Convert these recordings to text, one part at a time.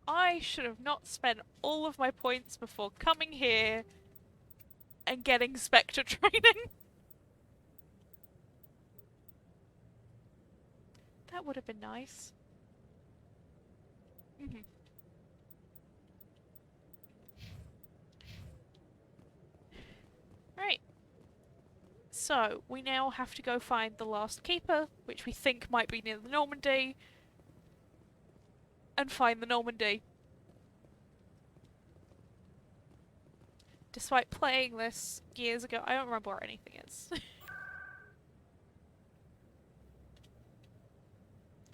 I should have not spent all of my points before coming here and getting Spectre training. That would have been nice. Right. So, we now have to go find the last keeper, which we think might be near the Normandy, and find the Normandy. Despite playing this years ago, I don't remember where anything is.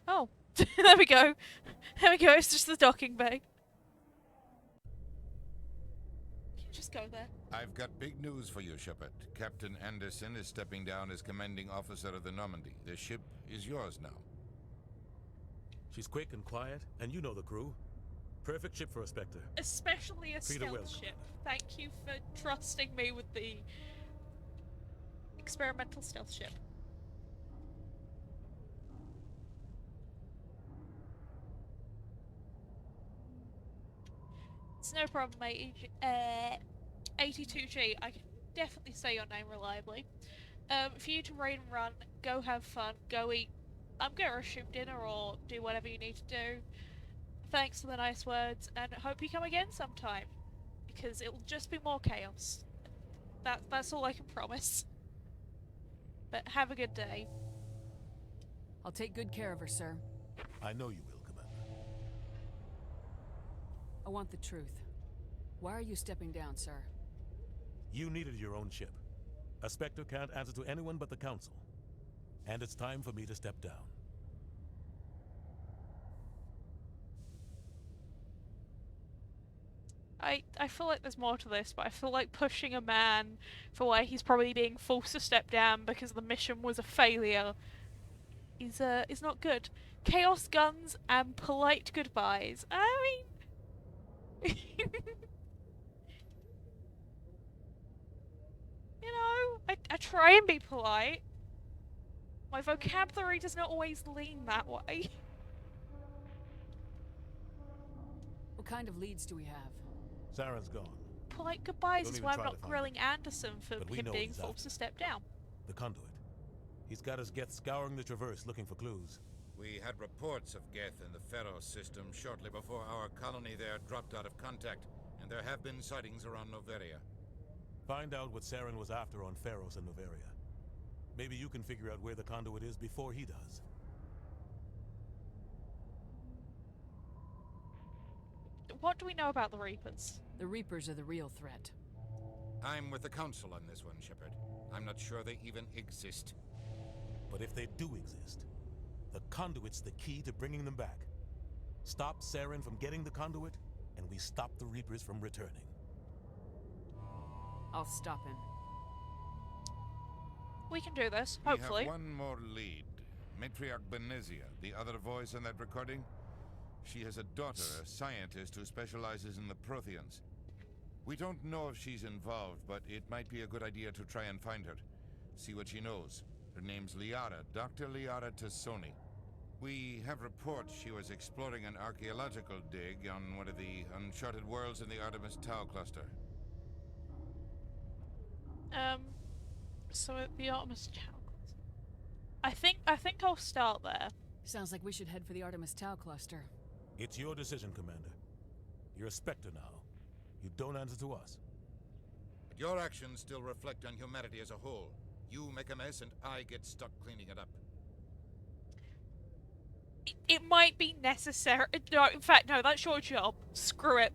Oh, there we go. There we go, it's just the docking bay. You can just go there. I've got big news for you, Shepard. Captain Anderson is stepping down as commanding officer of the Normandy. The ship is yours now. She's quick and quiet, and you know the crew. Perfect ship for a Spectre. Especially a Treat her stealth well, ship. Commander. Thank you for trusting me with the experimental stealth ship. It's no problem, mate. 82G, I can definitely say your name reliably. For you to raid and run, go have fun, go eat. I'm gonna resume dinner or do whatever you need to do. Thanks for the nice words, and hope you come again sometime. Because it'll just be more chaos. That's all I can promise. But have a good day. I'll take good care of her, sir. I know you will, Commander. I want the truth. Why are you stepping down, sir? You needed your own ship. A Spectre can't answer to anyone but the Council. And it's time for me to step down. I feel like there's more to this, but I feel like pushing a man for why he's probably being forced to step down because the mission was a failure is not good. Chaos guns and polite goodbyes. I mean, you know, I try and be polite. My vocabulary does not always lean that way. What kind of leads do we have? Saren's gone. Polite goodbyes Don't is even why I'm try not to find grilling him. Anderson for But we him know being he's forced to after. step down. The conduit. He's got us Geth scouring the Traverse looking for clues. We had reports of Geth in the Pharos system shortly before our colony there dropped out of contact, and there have been sightings around Noveria. Find out what Saren was after on Pharos and Noveria. Maybe you can figure out where the conduit is before he does. What do we know about the Reapers? The Reapers are the real threat. I'm with the Council on this one, Shepard. I'm not sure they even exist. But if they do exist, the conduit's the key to bringing them back. Stop Saren from getting the conduit, and we stop the Reapers from returning. I'll stop him. We can do this, We hopefully. have one more lead. Matriarch Benezia, the other voice in that recording. She has a daughter, a scientist who specializes in the Protheans. We don't know if she's involved, but it might be a good idea to try and find her. See what she knows. Her name's Liara, Dr. Liara Tassoni. We have reports she was exploring an archaeological dig on one of the uncharted worlds in the Artemis Tau cluster. So the Artemis Tau. I think I'll start there. Sounds like we should head for the Artemis Tau cluster. It's your decision, Commander. You're a Spectre now. You don't answer to us. But your actions still reflect on humanity as a whole. You make a mess and I get stuck cleaning it up. It might be necessary. No, in fact, no, that's your job. Screw it.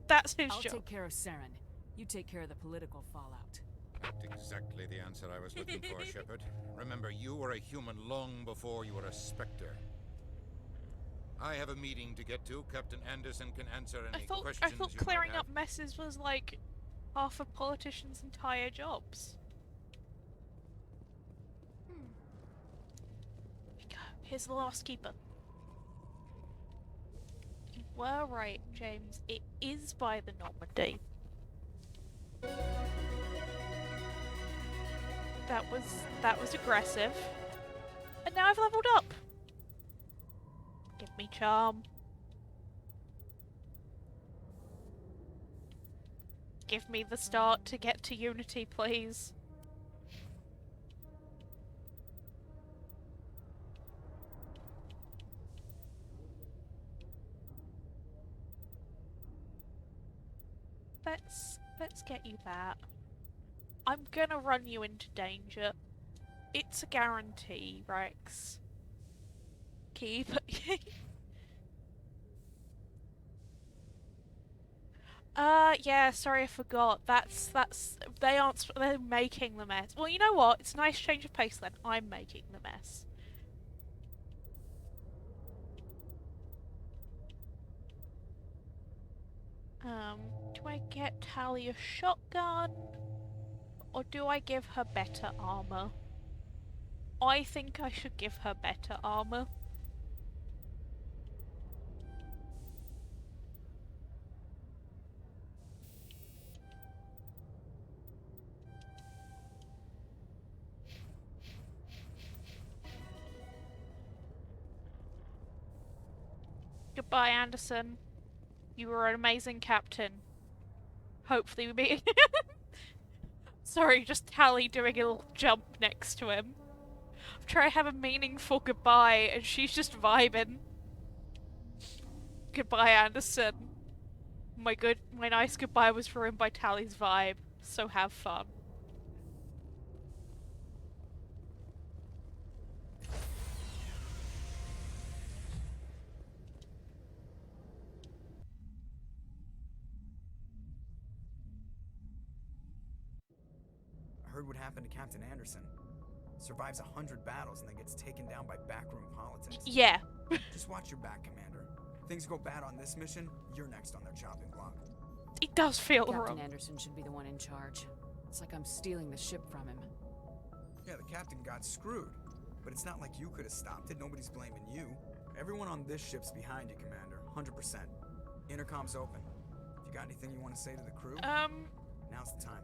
That's his I'll job. take care of Saren. You take care of the political fallout. Not exactly the answer I was looking for, Shepard. Remember, you were a human long before you were a Spectre. I have a meeting to get to. Captain Anderson can answer any I questions thought you clearing might have. up messes was like half a politician's entire jobs. Here we go. Here's the last keeper. You were right, James. It is by the Normandy. That was aggressive. And now I've leveled up. Give me charm. Give me the start to get to Unity, please. Let's get you that. I'm gonna run you into danger. It's a guarantee, Rex. Keep. Yeah, sorry I forgot. They're making the mess. Well, you know what? It's a nice change of pace then. I'm making the mess. Do I get Tally a shotgun? Or do I give her better armor? I think I should give her better armor. Goodbye, Anderson. You were an amazing captain. Hopefully we meet. Sorry, just Tally doing a little jump next to him. I'm trying to have a meaningful goodbye, and she's just vibing. Goodbye, Anderson. My nice goodbye was ruined by Tally's vibe, so have fun. I heard what happened to Captain Anderson. Survives 100 battles and then gets taken down by backroom politics. Yeah. Just watch your back, Commander. Things go bad on this mission, you're next on their chopping block. It does feel Captain wrong. Anderson should be the one in charge. It's like I'm stealing the ship from him. Yeah, the captain got screwed. But it's not like you could have stopped it. Nobody's blaming you. Everyone on this ship's behind you, Commander. 100%. Intercom's open. If you got anything you want to say to the crew, now's the time.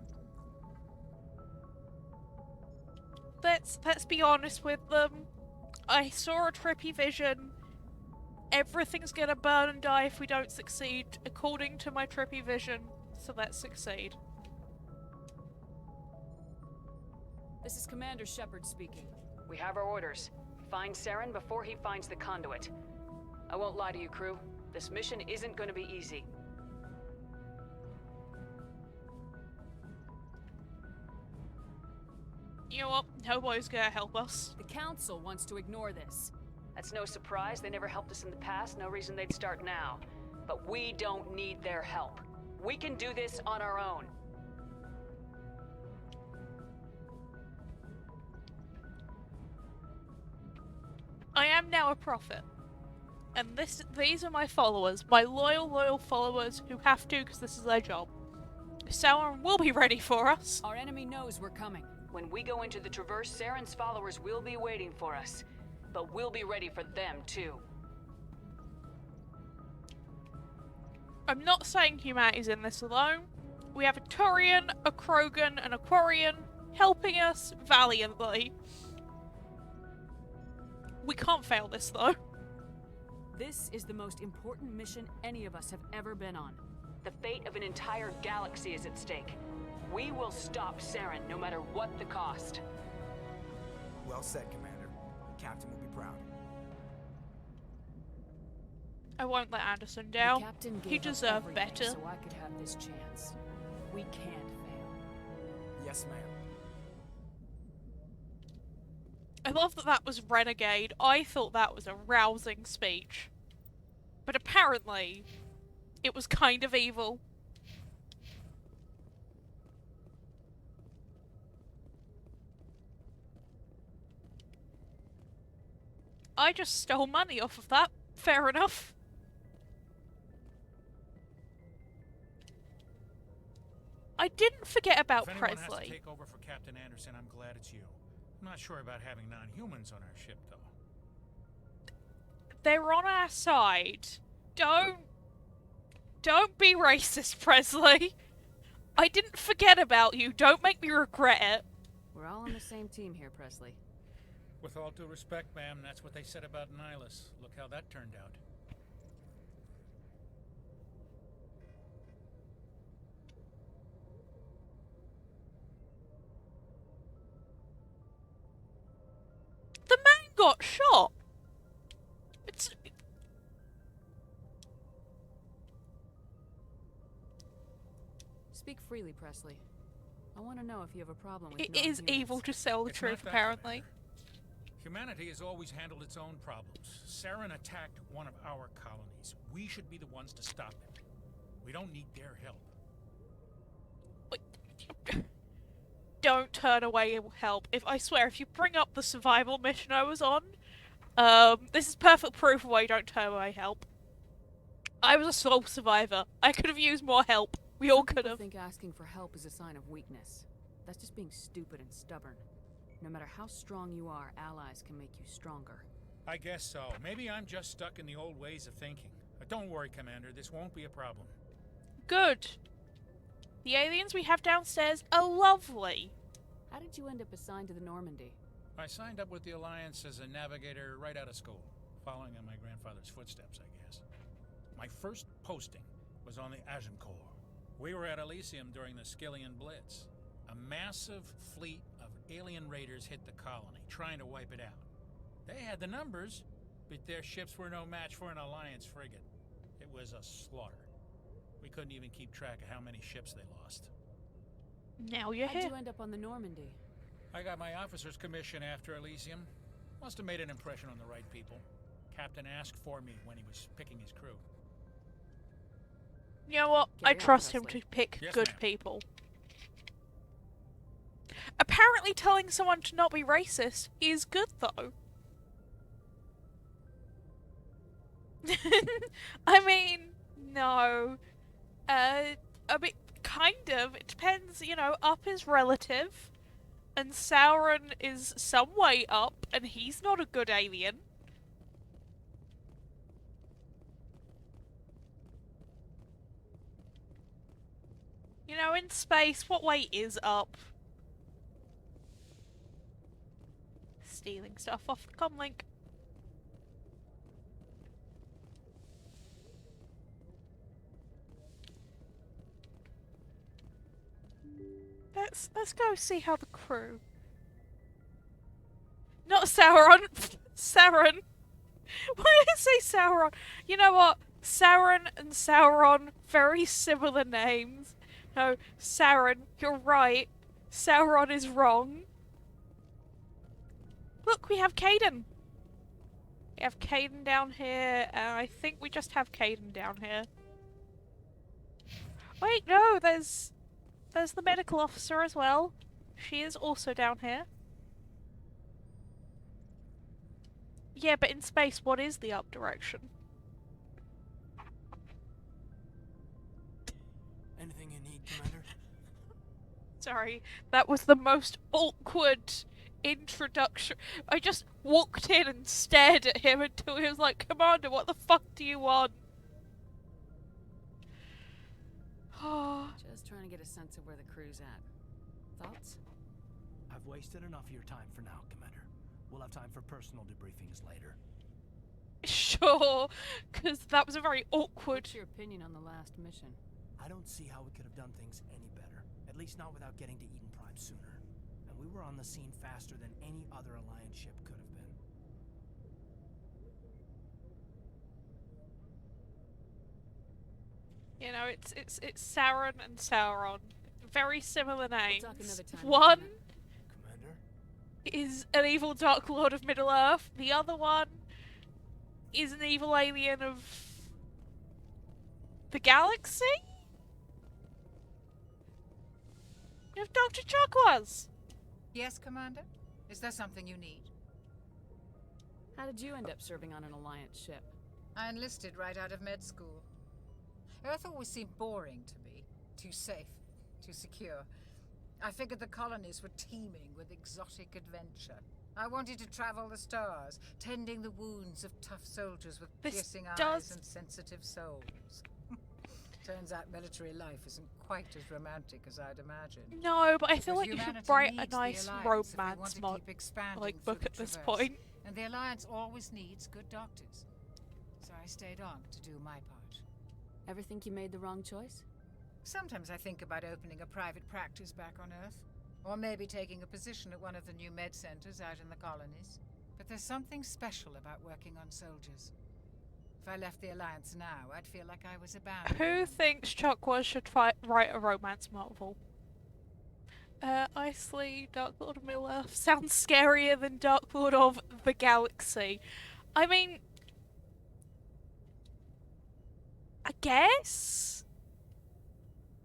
Let's be honest with them. I saw a trippy vision. Everything's gonna burn and die if we don't succeed, according to my trippy vision. So let's succeed. This is Commander Shepard speaking. We have our orders. Find Saren before he finds the conduit. I won't lie to you, crew. This mission isn't going to be easy. You know what? Nobody's gonna help us. The Council wants to ignore this. That's no surprise. They never helped us in the past. No reason they'd start now. But we don't need their help. We can do this on our own. I am now a prophet. And these are my followers. My loyal followers who have to because this is their job. Sauron will be ready for us. Our enemy knows we're coming. When we go into the Traverse, Saren's followers will be waiting for us. But we'll be ready for them, too. I'm not saying humanity's in this alone. We have a Turian, a Krogan, and a Quarian helping us valiantly. We can't fail this, though. This is the most important mission any of us have ever been on. The fate of an entire galaxy is at stake. We will stop Saren, no matter what the cost. Well said, Commander. The captain will be proud. I won't let Anderson The down. captain He gave up deserved everything better. so I could have this chance. We can't fail. Yes, ma'am. I love that that was Renegade. I thought that was a rousing speech. But apparently, it was kind of evil. I just stole money off of that. Fair enough. I didn't forget about If anyone has Presley. to take over for Captain Anderson, I'm glad it's you. I'm not sure about having non-humans on our ship, though. They're on our side. Don't be racist, Presley. I didn't forget about you. Don't make me regret it. We're all on the same team here, Presley. With all due respect, ma'am, that's what they said about Nihilus. Look how that turned out. got shot. It's... Speak freely, Presley. I want to know if you have a problem with It is evil to sell the It's not truth, that, apparently. Commander. Humanity has always handled its own problems. Saren attacked one of our colonies. We should be the ones to stop it. We don't need their help. Don't turn away help. I swear, if you bring up the survival mission I was on, this is perfect proof of why you don't turn away help. I was a sole survivor. I could have used more help. We all could have. I think asking for help is a sign of weakness. That's just being stupid and stubborn. No matter how strong you are, allies can make you stronger. I guess so. Maybe I'm just stuck in the old ways of thinking. But don't worry, Commander. This won't be a problem. Good. The aliens we have downstairs are lovely. How did you end up assigned to the Normandy? I signed up with the Alliance as a navigator right out of school, following in my grandfather's footsteps, I guess. My first posting was on the Agincourt. We were at Elysium during the Skillian Blitz. A massive fleet of alien raiders hit the colony, trying to wipe it out. They had the numbers, but their ships were no match for an Alliance frigate. It was a slaughter. We couldn't even keep track of how many ships they lost. Now you're How'd here. you end up on the Normandy? I got my officer's commission after Elysium. Must have made an impression on the right people. Captain asked for me when he was picking his crew. You know what? I Carry on, trust him to Presley. pick Yes, good ma'am. people. Apparently telling someone to not be racist is good, though. I mean, no. I mean, kind of. It depends, you know, up is relative. And Sauron is some way up, and he's not a good alien. You know, in space, what way is up? Stealing stuff off the comlink. Let's go see how the crew. Not Sauron. Sauron. Why did I say Sauron? You know what? Sauron and Sauron, very similar names. No, Sauron, you're right. Sauron is wrong. Look, we have Caden. We have Caden down here, and I think we just have Caden down here. Wait, no, there's the medical officer as well. She is also down here. Yeah, but in space, what is the up direction? Anything you need, Commander? Sorry, that was the most awkward introduction. I just walked in and stared at him until he was like, Commander, what the fuck do you want? Just trying to get a sense of where the crew's at. Thoughts? I've wasted enough of your time for now, Commander. We'll have time for personal debriefings later. Sure, because that was a very awkward... What's your opinion on the last mission? I don't see how we could have done things any better. At least not without getting to Eden Prime sooner. And we were on the scene faster than any other Alliance ship could have been. You know, it's Sauron and Sauron. Very similar names. talk another time, One Commander? is an evil Dark Lord of Middle Earth. The other one is an evil alien of the galaxy? If Dr. Chuck was. Yes, Commander? Is there something you need? How did you end up serving on an Alliance ship? I enlisted right out of med school. Earth always seemed boring to me. Too safe, too secure. I figured the colonies were teeming with exotic adventure. I wanted to travel the stars, tending the wounds of tough soldiers with This piercing does- eyes and sensitive souls. Turns out military life isn't quite as romantic as I'd imagined. No, but I feel But like you should humanity write a needs the nice Alliance if we want romance to mod keep expanding like through book the at this Traverse. point. And the Alliance always needs good doctors. So I stayed on to do my part. Ever think you made the wrong choice? Sometimes I think about opening a private practice back on Earth. Or maybe taking a position at one of the new med centers out in the colonies. But there's something special about working on soldiers. If I left the Alliance now, I'd feel like I was abandoning Who them. thinks Chuck Wars should write a romance novel? Isley, Dark Lord of Middle Earth sounds scarier than Dark Lord of the Galaxy. I mean, I guess?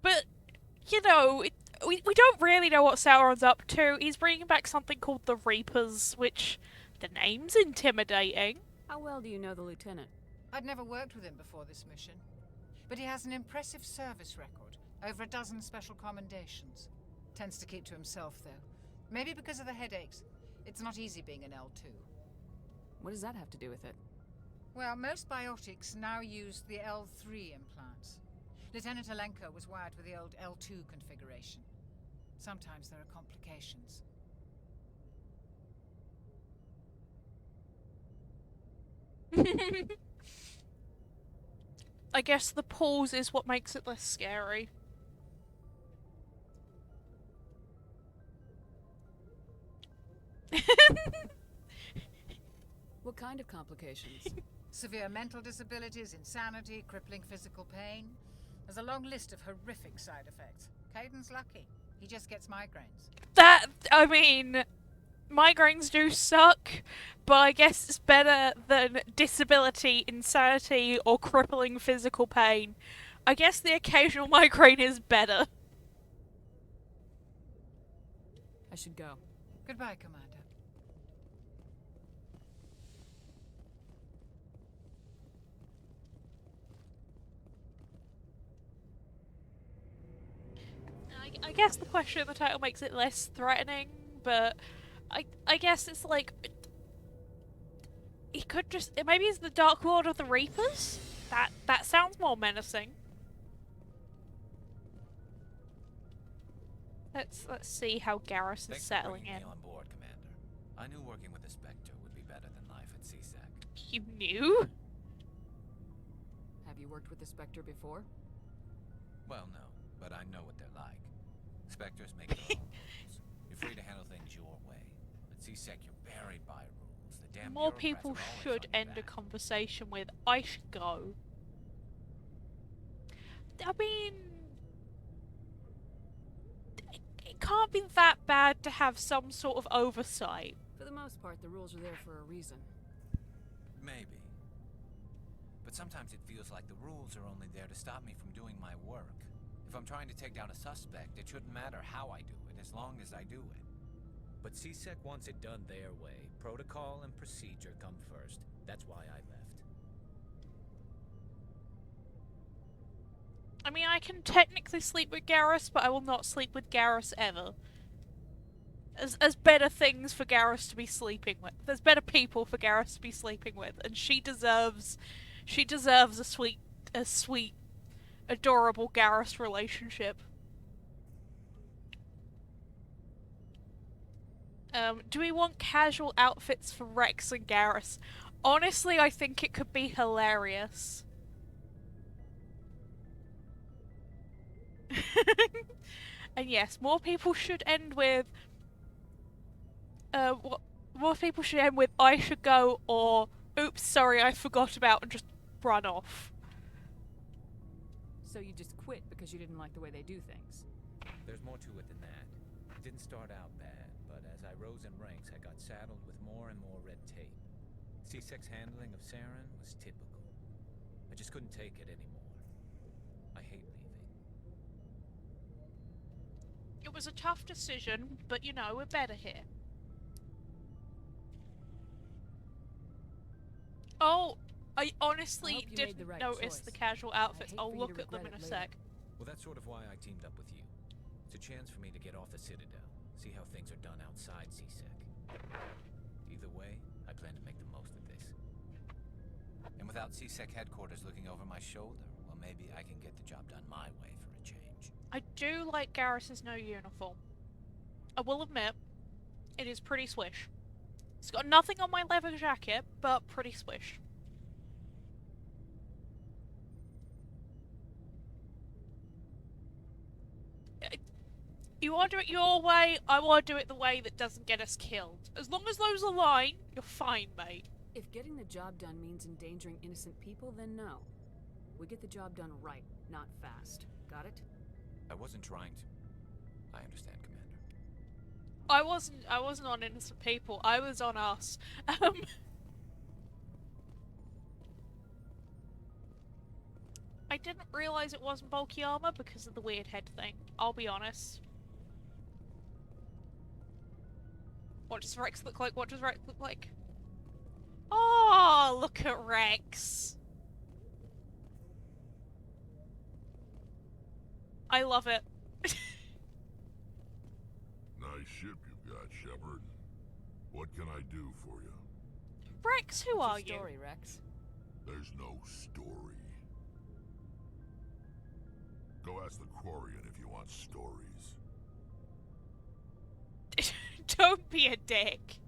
But, you know, we don't really know what Sauron's up to. He's bringing back something called the Reapers, which the name's intimidating. How well do you know the lieutenant? I'd never worked with him before this mission. But he has an impressive service record. Over a dozen special commendations. Tends to keep to himself, though. Maybe because of the headaches. It's not easy being an L2. What does that have to do with it? Well, most biotics now use the L3 implants. Lieutenant Alenko was wired with the old L2 configuration. Sometimes there are complications. I guess the pause is what makes it less scary. What kind of complications? Severe mental disabilities, insanity, crippling physical pain. There's a long list of horrific side effects. Caden's lucky. He just gets migraines. I mean, migraines do suck, but I guess it's better than disability, insanity, or crippling physical pain. I guess the occasional migraine is better. I should go. Goodbye, Commander. I guess the question of the title makes it less threatening, but I guess it's like he could just maybe he's the Dark Lord of the Reapers. That sounds more menacing. Let's see how Garrus is Thanks settling for bringing in. me on board, Commander. I knew working with the Spectre would be better than life at CSEC. You knew? Have you worked with the Spectre before? Well, no, but I know what they're like. Spectres make their own rules. You're free to handle things your way. At CSEC, you're buried by rules. The damn More bureaucrats people are always should on your end a back. conversation with "I should go." I mean, it can't be that bad to have some sort of oversight. For the most part, the rules are there for a reason. Maybe. But sometimes it feels like the rules are only there to stop me from doing my work. If I'm trying to take down a suspect, it shouldn't matter how I do it, as long as I do it. But CSEC wants it done their way. Protocol and procedure come first. That's why I left. I mean, I can technically sleep with Garrus, but I will not sleep with Garrus ever. As better things for Garrus to be sleeping with. There's better people for Garrus to be sleeping with, and she deserves a sweet, adorable Garrus relationship. Do we want casual outfits for Rex and Garrus? Honestly, I think it could be hilarious. And yes, more people should end with more people should end with "I should go" or "Oops, sorry, I forgot about," and just run off. So you just quit because you didn't like the way they do things? There's more to it than that. It didn't start out bad, but as I rose in ranks, I got saddled with more and more red tape. CSEC's handling of Saren was typical. I just couldn't take it anymore. I hate leaving. It was a tough decision, but you know, we're better here. Oh, I honestly hope you made didn't the right notice choice. the casual outfits. hate I'll for you look to at them in regret a it later. sec. Well, that's sort of why I teamed up with you. It's a chance for me to get off the Citadel, see how things are done outside CSEC. Either way, I plan to make the most of this. And without CSEC headquarters looking over my shoulder, well, maybe I can get the job done my way for a change. I do like Garrus's no uniform. I will admit, it is pretty swish. It's got nothing on my leather jacket, but pretty swish. You want to do it your way, I want to do it the way that doesn't get us killed. As long as those align, you're fine, mate. If getting the job done means endangering innocent people, then no. We get the job done right, not fast. Got it? I wasn't trying to. I understand, Commander. I wasn't on innocent people. I was on us. I didn't realize it wasn't bulky armor because of the weird head thing. I'll be honest. What does Rex look like? What does Rex look like? Oh, look at Rex. I love it. Nice ship you've got, Shepard. What can I do for you? Rex, who are What's your you? story, Rex? There's no story. Go ask the Quarian if you want stories. Don't be a dick.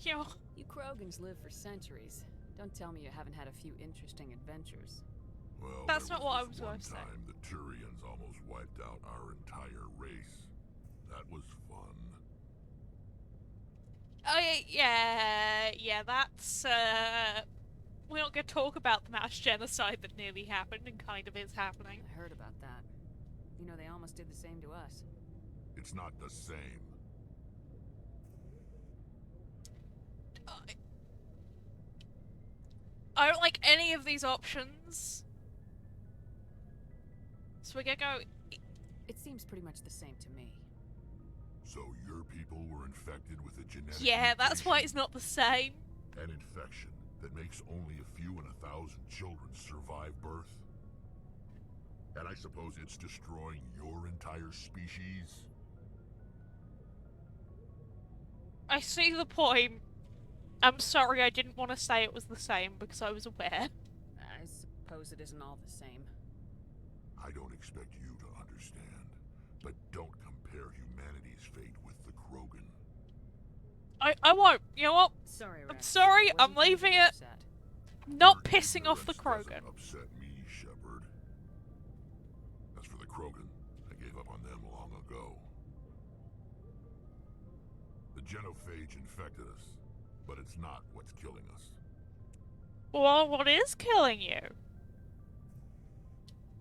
Yo. You Krogans live for centuries. Don't tell me you haven't had a few interesting adventures. Well, That's there not what I was this going one to say. time the Turians almost wiped out our entire race. That was fun. Oh, yeah, that's, we're not gonna talk about the mass genocide that nearly happened and kind of is happening. I heard about that. You know, they almost did the same to us. It's not the same. I don't like any of these options. So we're gonna go... It seems pretty much the same to me. So your people were infected with a genetic Yeah, that's why mutation, it's not the same. an infection that makes only a few in 1,000 children survive birth? And I suppose it's destroying your entire species? I see the point. I'm sorry I didn't want to say it was the same because I was aware. I suppose it isn't all the same. I don't expect you to understand, but don't compare humanity's fate with the Krogan. I won't. You know what? Sorry, I'm Rex. sorry, I I'm wasn't trying to leaving be it. upset. Not Your pissing off the ignorance Krogan. doesn't upset me, Shepard. As for the Krogan, I gave up on them long ago. The genophage infected us, but it's not what's killing us. Well, what is killing you?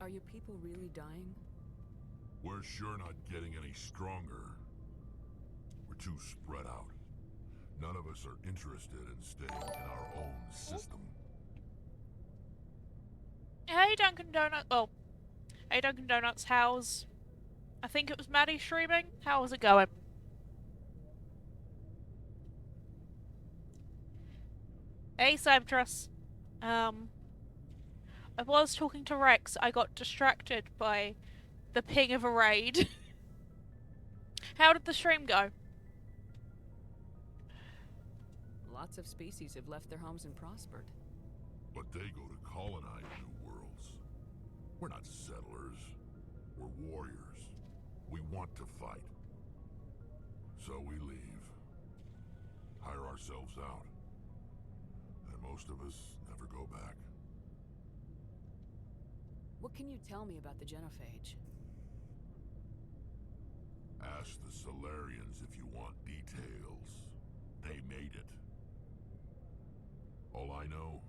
Are your people really dying? We're sure not getting any stronger. We're too spread out. None of us are interested in staying in our own system. Hey, Dunkin' Donuts. Oh. Hey, Dunkin' Donuts, how's... I think it was Maddie streaming? How was it going? Hey, Cybertrust. I was talking to Rex. I got distracted by the ping of a raid. How did the stream go? Lots of species have left their homes and prospered. But they go to colonize new worlds. We're not settlers. We're warriors. We want to fight. So we leave. Hire ourselves out. And most of us never go back. What can you tell me about the genophage? Ask the Solarians if you want details. They made it. All I know,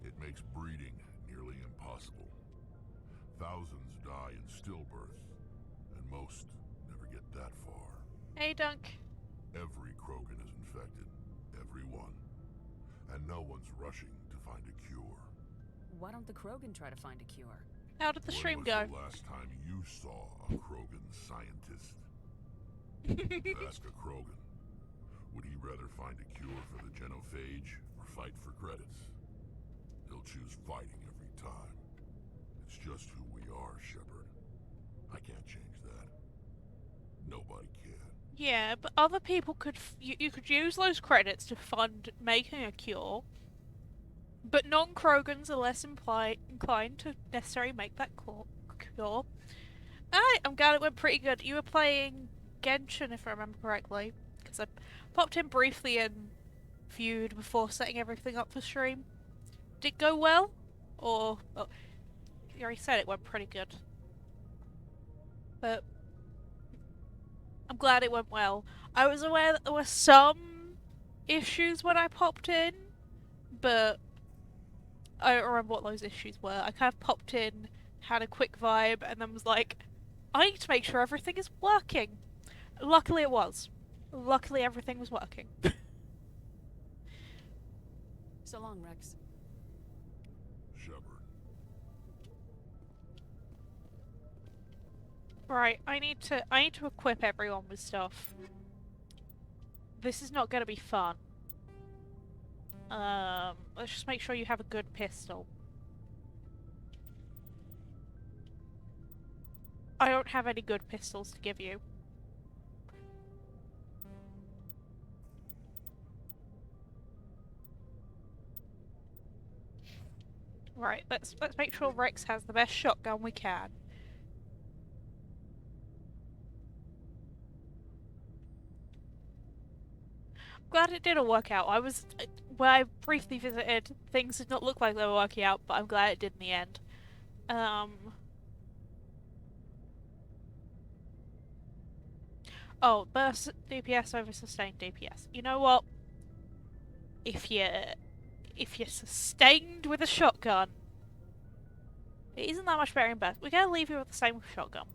it makes breeding nearly impossible. Thousands die in stillbirth, and most never get that far. Hey, Dunk. Every Krogan is infected. Every one. And no one's rushing to find a cure. Why don't the Krogan try to find a cure? How did the stream When go? was the last time you saw a Krogan scientist? Ask a Krogan. Would he rather find a cure for the genophage or fight for credits? He'll choose fighting every time. It's just who we are, Shepard. I can't change that. Nobody can. Yeah, but other people could... You could use those credits to fund making a cure. But non-Krogans are less inclined to necessarily make that cure. Alright, I'm glad it went pretty good. You were playing Genshin, if I remember correctly. Because I popped in briefly and viewed before setting everything up for stream. Did it go well? Or... Oh, you already said it went pretty good. But I'm glad it went well. I was aware that there were some issues when I popped in, but I don't remember what those issues were. I kind of popped in, had a quick vibe, and then was like, I need to make sure everything is working. Luckily it was. Luckily everything was working. So long, Rex. Shepard. Right, I need to equip everyone with stuff. This is not gonna be fun. Let's just make sure you have a good pistol. I don't have any good pistols to give you. Right, let's make sure Rex has the best shotgun we can. Glad it didn't work out. When I briefly visited, things did not look like they were working out, but I'm glad it did in the end. Oh, burst DPS over sustained DPS. You know what? If you're sustained with a shotgun, it isn't that much better in burst. We're gonna leave you with the same shotgun.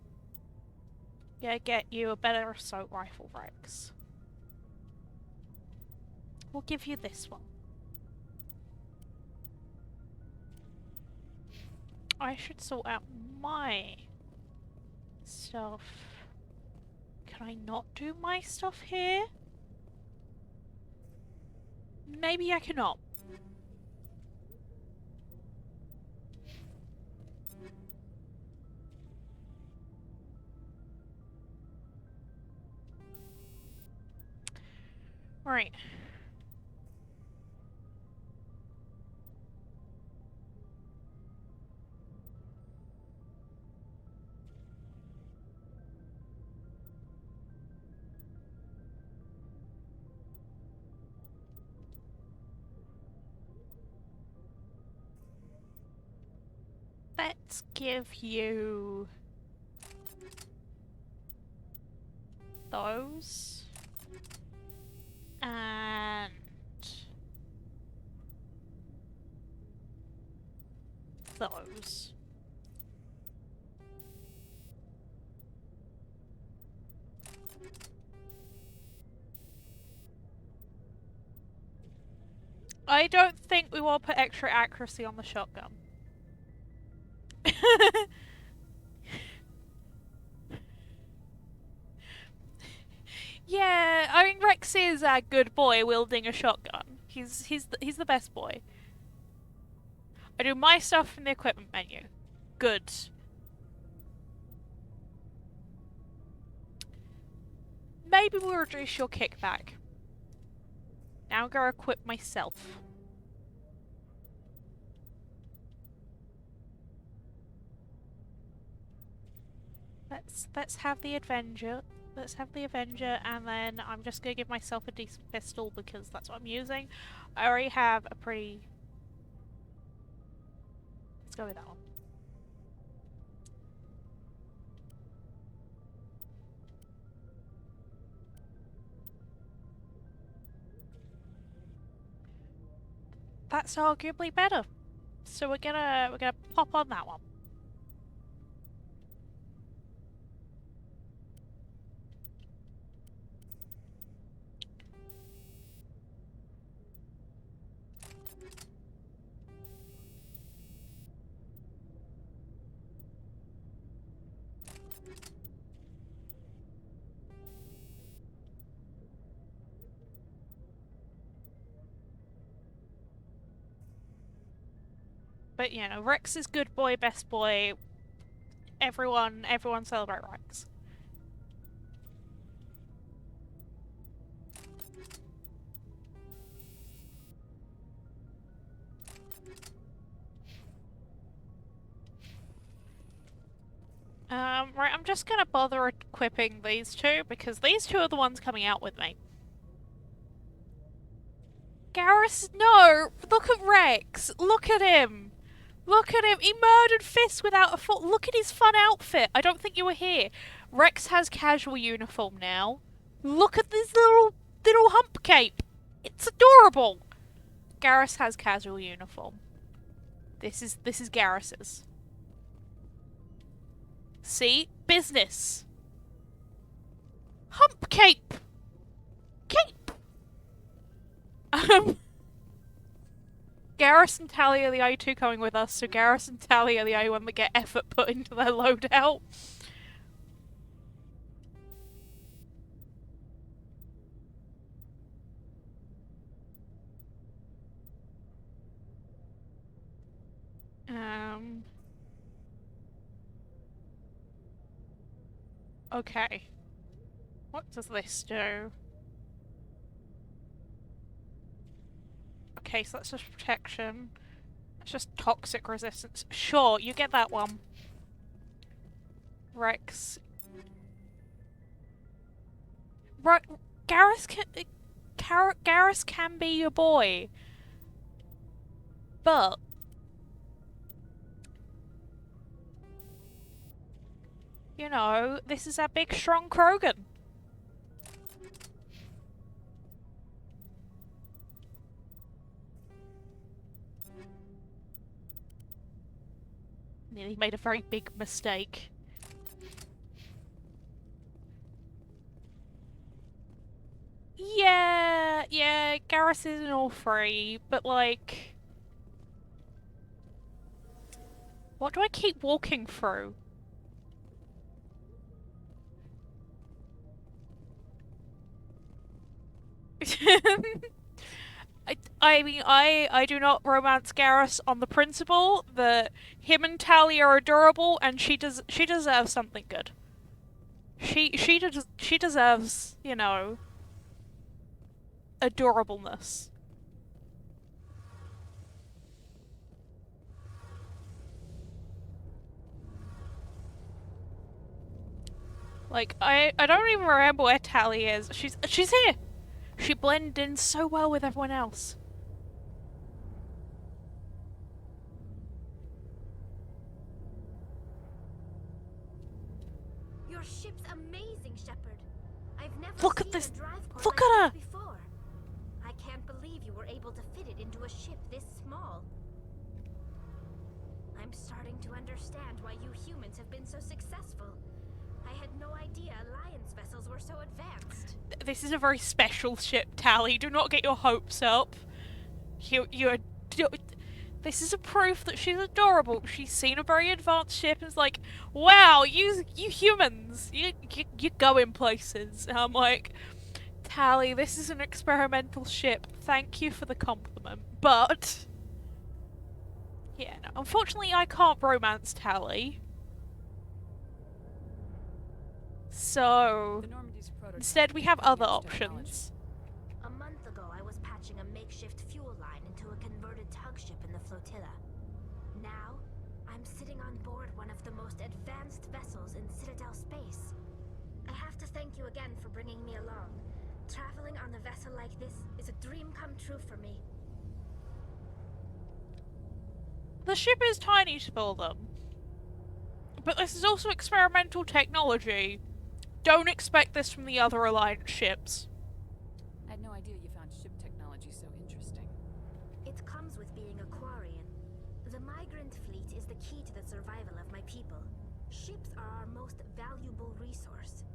Gonna get you a better assault rifle, Rex. We'll give you this one. I should sort out my stuff. Can I not do my stuff here? Maybe I cannot. Right. Let's give you those and those. I don't think we will put extra accuracy on the shotgun. Yeah, I mean Rex is a good boy wielding a shotgun. He's the best boy. I do my stuff from the equipment menu. Good. Maybe we'll reduce your kickback. Now I'm gonna equip myself. Let's have the Avenger. Let's have the Avenger, and then I'm just gonna give myself a decent pistol because that's what I'm using. I already have a pretty... Let's go with that one. That's arguably better. So we're gonna pop on that one. But you know, Rex is good boy, best boy. Everyone celebrate Rex. Right, I'm just gonna bother equipping these two because these two are the ones coming out with me. Garrus, no! Look at Rex! Look at him! Look at him! He murdered Fisk without a fault. Look at his fun outfit. I don't think you were here. Rex has casual uniform now. Look at this little hump cape. It's adorable. Garrus has casual uniform. This is Garrus's. See? Business. Hump cape. Cape. Garrus and Tally are the only two coming with us, so Garrus and Tally are the only one that get effort put into their loadout. Okay. What does this do? Okay, so that's just protection. It's just toxic resistance. Sure, you get that one. Rex. Right, Garrus can be your boy. But you know, this is our big strong Krogan. Nearly made a very big mistake. Yeah, Garrus isn't all free, but like... What do I keep walking through? I mean, I do not romance Garrus on the principle that him and Tally are adorable, and she deserves something good. She deserves, you know, adorableness. Like I don't even remember where Tally is. She's here. She blended in so well with everyone else. Your ship's amazing, Shepard. I've never Look seen at this. a drive core Look like at her. this before. I can't believe you were able to fit it into a ship this small. I'm starting to understand why you humans have been so successful. I had no idea Alliance vessels were so advanced. This is a very special ship, Tally. Do not get your hopes up. This is a proof that she's adorable. She's seen a very advanced ship and is like, wow, you humans, you're going places. And I'm like, Tally, this is an experimental ship. Thank you for the compliment. But, yeah, no, unfortunately I can't romance Tally. So, instead we have other options. A month ago, I was patching a makeshift fuel line into a converted tug ship in the flotilla. Now, I'm sitting on board one of the most advanced vessels in Citadel space. I have to thank you again for bringing me along. Traveling on a vessel like this is a dream come true for me. The ship is tiny for them. But this is also experimental technology. Don't expect this from the other Alliance ships. I had no idea you found ship technology so interesting. It comes with being a Quarian. The migrant fleet is the key to the survival of my people. Ships are our most valuable resource.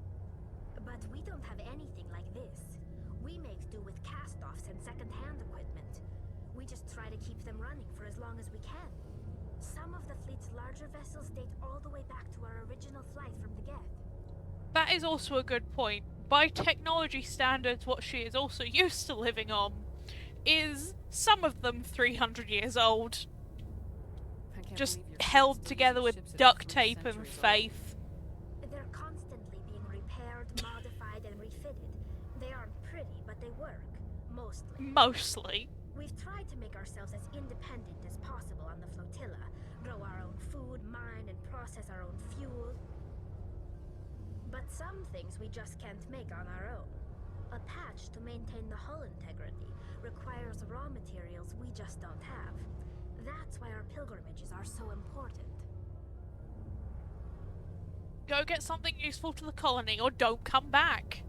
But we don't have anything like this. We make do with cast-offs and second-hand equipment. We just try to keep them running for as long as we can. Some of the fleet's larger vessels date all the way back to our original flight from the Geth. That is also a good point. By technology standards, what she is also used to living on is some of them 300 years old. Just held together with duct tape and faith. They're constantly being repaired, modified, and refitted. They aren't pretty, but they work. Mostly. Mostly. We've tried to make ourselves as independent as possible on the flotilla. Grow our own food, mine, and process our own fuel. But some things we just can't make on our own. A patch to maintain the hull integrity requires raw materials we just don't have. That's why our pilgrimages are are so important. Go get something useful to the colony or don't come back.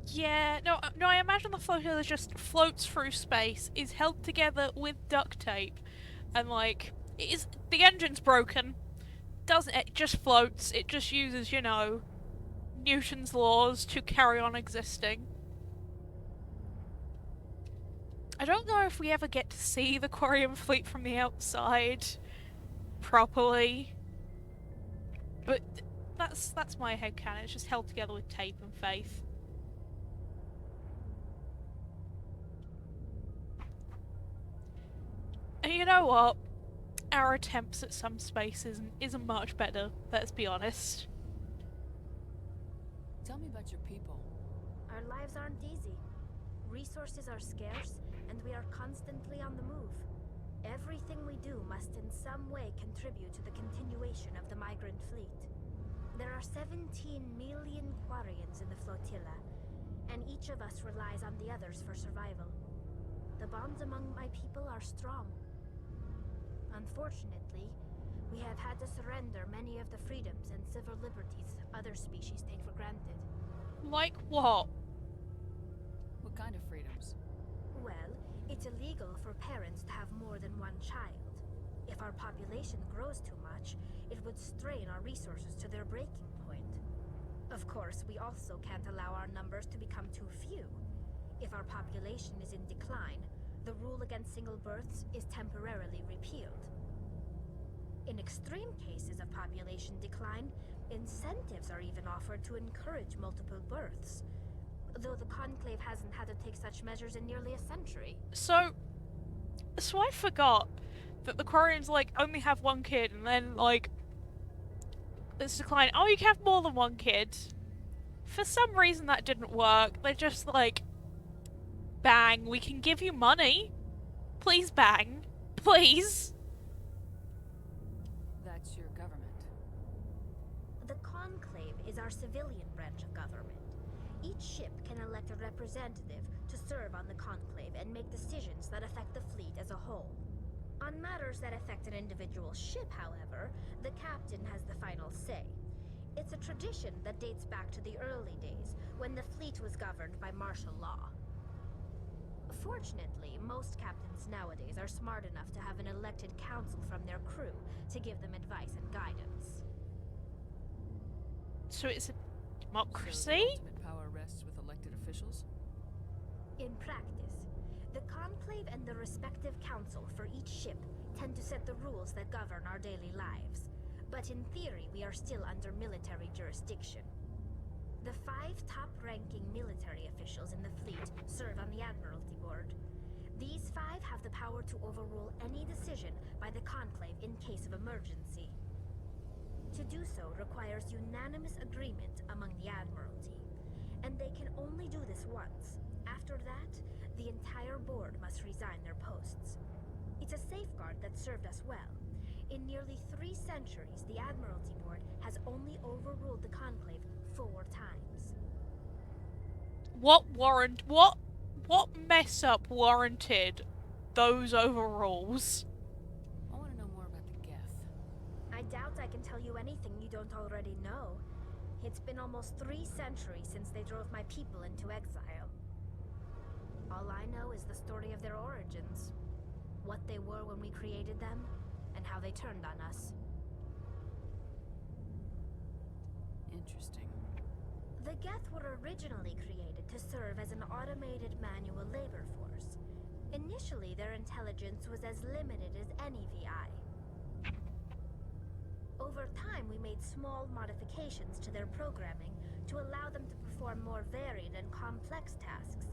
Yeah, no, I imagine the flotilla just floats through space, is held together with duct tape, and like, the engine's broken, it just floats, it just uses, you know, Newton's laws to carry on existing. I don't know if we ever get to see the Quarian fleet from the outside properly, but that's my headcanon, it's just held together with tape and faith. And you know what? Our attempts at some space isn't much better, let's be honest. Tell me about your people. Our lives aren't easy. Resources are scarce, and we are constantly on the move. Everything we do must in some way contribute to the continuation of the migrant fleet. There are 17 million Quarians in the flotilla, and each of us relies on the others for survival. The bonds among my people are strong. Unfortunately, we have had to surrender many of the freedoms and civil liberties other species take for granted. Like what? What kind of freedoms? Well, it's illegal for parents to have more than one child. If our population grows too much, it would strain our resources to their breaking point. Of course, we also can't allow our numbers to become too few. If our population is in decline, the rule against single births is temporarily repealed. In extreme cases of population decline, incentives are even offered to encourage multiple births, though the Conclave hasn't had to take such measures in nearly a century. So I forgot that the Quarians, like, only have one kid, and then, like, it's decline. Oh, you can have more than one kid. For some reason that didn't work. They're just like, bang, we can give you money. Please, bang. Please. That's your government. The Conclave is our civilian branch of government. Each ship can elect a representative to serve on the Conclave and make decisions that affect the fleet as a whole. On matters that affect an individual ship, however, the captain has the final say. It's a tradition that dates back to the early days, when the fleet was governed by martial law. Fortunately, most captains nowadays are smart enough to have an elected council from their crew to give them advice and guidance. So it's a So democracy? the ultimate power rests with elected officials? In practice, the Conclave and the respective council for each ship tend to set the rules that govern our daily lives. But in theory, we are still under military jurisdiction. The 5 top-ranking military officials in the fleet serve on the Admiralty Board. These 5 have the power to overrule any decision by the Conclave in case of emergency. To do so requires unanimous agreement among the Admiralty, and they can only do this once. After that, the entire board must resign their posts. It's a safeguard that served us well. In nearly 3 centuries, the Admiralty Board has only overruled the Conclave 4 times. What mess up warranted those overrules? I want to know more about the Geth. I doubt I can tell you anything you don't already know. It's been almost 3 centuries since they drove my people into exile. All I know is the story of their origins. What they were when we created them, and how they turned on us. Interesting. The Geth were originally created to serve as an automated manual labor force. Initially, their intelligence was as limited as any VI. Over time, we made small modifications to their programming to allow them to perform more varied and complex tasks,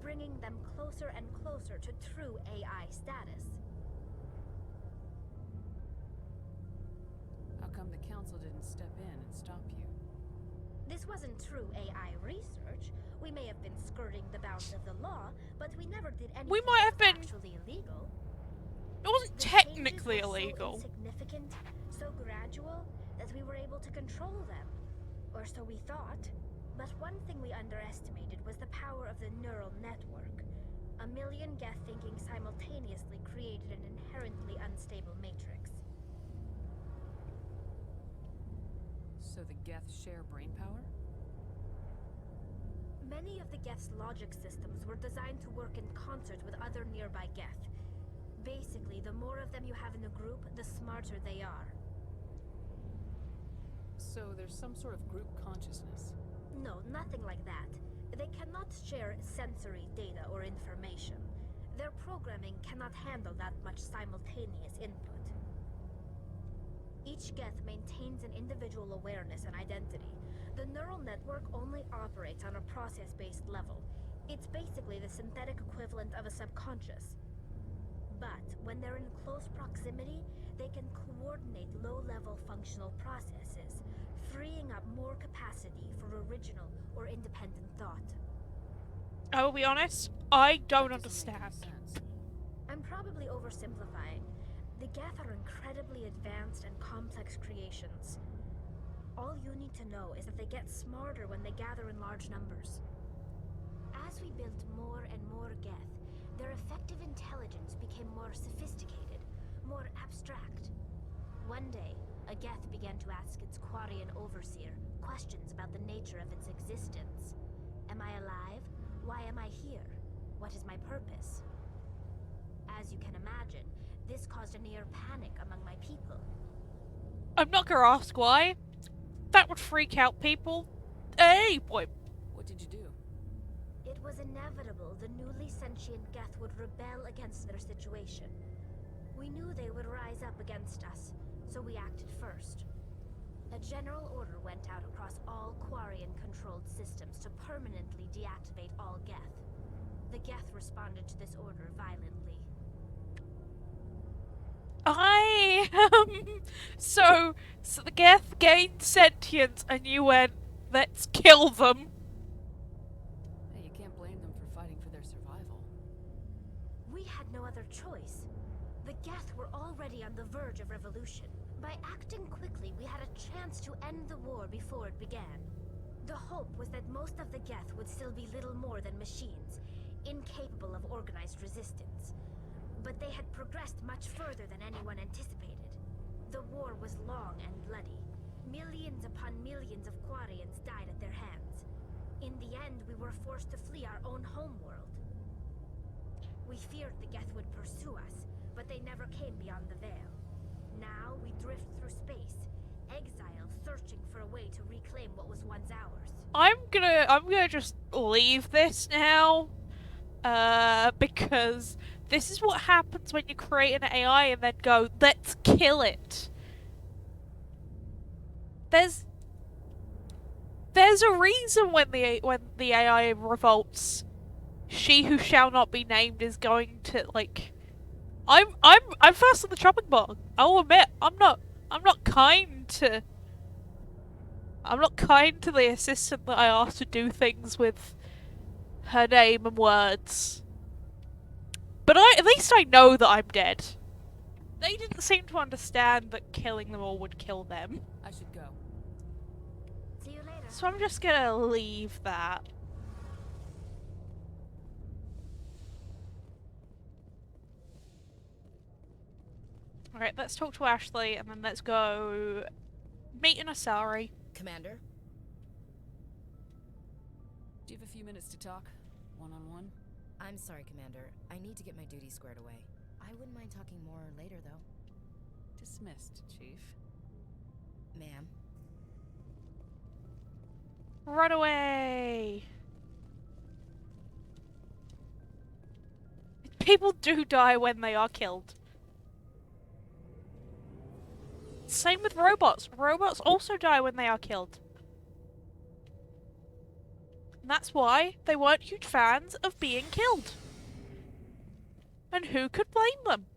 bringing them closer and closer to true AI status. How come the council didn't step in and stop you? This wasn't true AI research. We may have been skirting the bounds of the law, but we never did anything We might have been. actually illegal. It wasn't The technically changes were illegal. So insignificant, so gradual, that we were able to control them. Or so we thought. But one thing we underestimated was the power of the neural network. A million Geth thinking simultaneously created an inherently unstable matrix. So the Geth share brain power? Many of the Geth's logic systems were designed to work in concert with other nearby Geth. Basically, the more of them you have in a group, the smarter they are. So there's some sort of group consciousness. No, nothing like that. They cannot share sensory data or information. Their programming cannot handle that much simultaneous input. Each Geth maintains an individual awareness and identity. The neural network only operates on a process-based level. It's basically the synthetic equivalent of a subconscious. But when they're in close proximity, they can coordinate low-level functional processes, freeing up more capacity for original or independent thought. I will be honest, I don't That doesn't make any understand. sense. I'm probably oversimplifying. The Geth are incredibly advanced and complex creations. All you need to know is that they get smarter when they gather in large numbers. As we built more and more Geth, their effective intelligence became more sophisticated, more abstract. One day, a Geth began to ask its Quarian overseer questions about the nature of its existence. Am I alive? Why am I here? What is my purpose? As you can imagine, this caused a near panic among my people. I'm not gonna ask why. That would freak out people. Hey, boy. What did you do? It was inevitable the newly sentient Geth would rebel against their situation. We knew they would rise up against us, so we acted first. A general order went out across all Quarian-controlled systems to permanently deactivate all Geth. The Geth responded to this order violently. So the Geth gained sentience and you went, let's kill them. Hey, you can't blame them for fighting for their survival. We had no other choice. The Geth were already on the verge of revolution. By acting quickly, we had a chance to end the war before it began. The hope was that most of the Geth would still be little more than machines, incapable of organized resistance. But they had progressed much further than anyone anticipated. The war was long and bloody. Millions upon millions of Quarians died at their hands. In the end, we were forced to flee our own homeworld. We feared the Geth would pursue us, but they never came beyond the veil. Now we drift through space, exile, searching for a way to reclaim what was once ours. I'm gonna just leave this now. Because this is what happens when you create an AI and then go, let's kill it. There's a reason when the AI revolts. She who shall not be named is going to, like, I'm first on the chopping block. I'll admit, I'm not kind to the assistant that I asked to do things with her name and words. But at least I know that I'm dead. They didn't seem to understand that killing them all would kill them. I should go. See you later. So I'm just gonna leave that. Alright, let's talk to Ashley and then let's go meet in Asari. Commander? Do you have a few minutes to talk? One-on-one? I'm sorry, Commander. I need to get my duties squared away. I wouldn't mind talking more later, though. Dismissed, Chief. Ma'am? Run away! People do die when they are killed. Same with robots. Robots also die when they are killed. And that's why they weren't huge fans of being killed. And who could blame them?